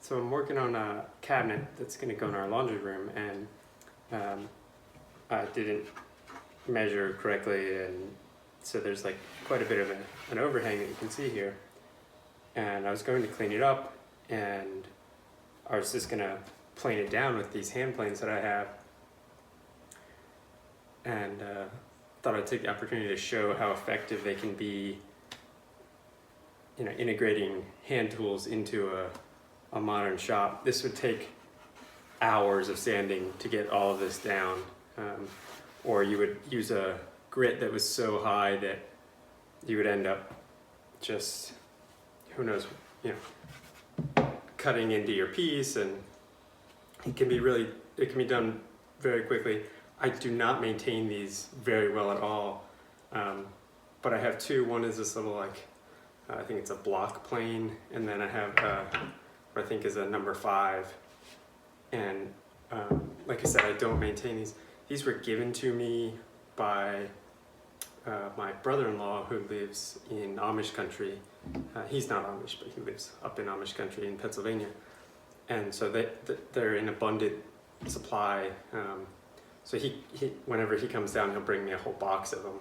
So I'm working on a cabinet that's going to go in our laundry room, and I didn't measure correctly, and so there's like quite a bit of an overhang that you can see here. And I was going to clean it up, and I was just going to plane it down with these hand planes that I have. And thought I'd take the opportunity to show how effective they can be, integrating hand tools into a modern shop. This would take hours of sanding to get all of this down, or you would use a grit that was so high that you would end up just, who knows, cutting into your piece, and it can be done very quickly. I do not maintain these very well at all, but I have two. One is this little, I think it's a block plane, and then I have what I think is a number 5. And like I said, I don't maintain these. These were given to me by my brother-in-law, who lives in Amish country. He's not Amish, but he lives up in Amish country in Pennsylvania. And so they're in abundant supply. So he whenever he comes down, he'll bring me a whole box of them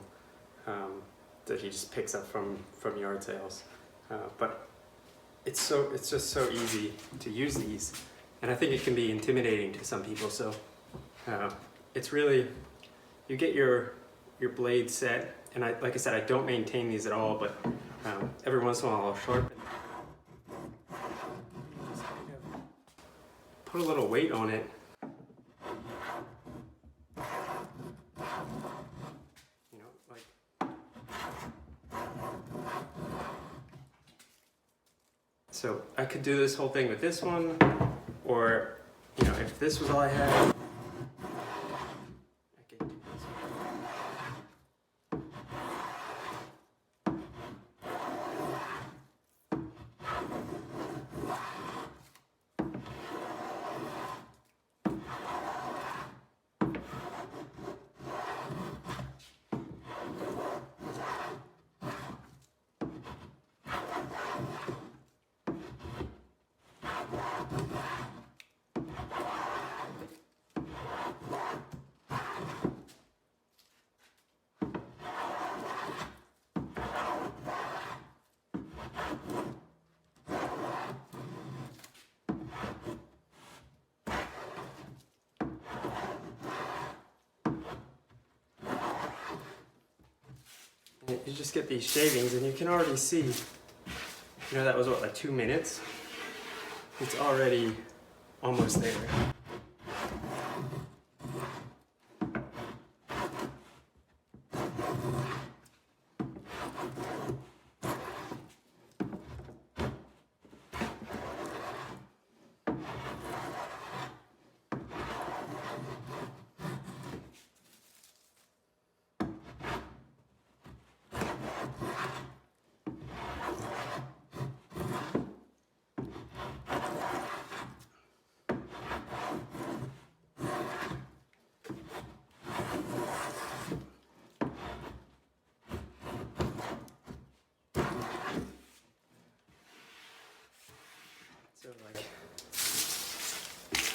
that he just picks up from yard sales. But it's just so easy to use these, and I think it can be intimidating to some people. So it's really, you get your blade set, and like I said, I don't maintain these at all, but every once in a while I'll sharpen. Just kind of put a little weight on it. So I could do this whole thing with this one, or if this was all I had, I could do this one. You just get these shavings, and you can already see, that was what, like 2 minutes? It's already almost there.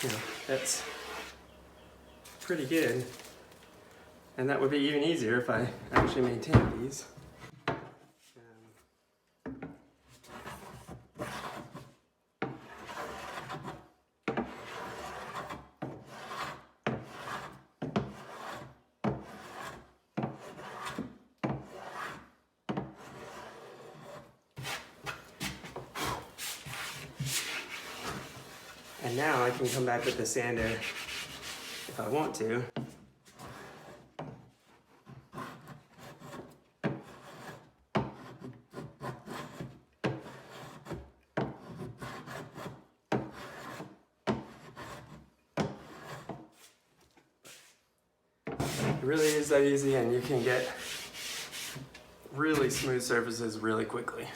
So that's pretty good. And that would be even easier if I actually maintained these. And now I can come back with the sander if I want to. It really is that easy, and you can get really smooth surfaces really quickly.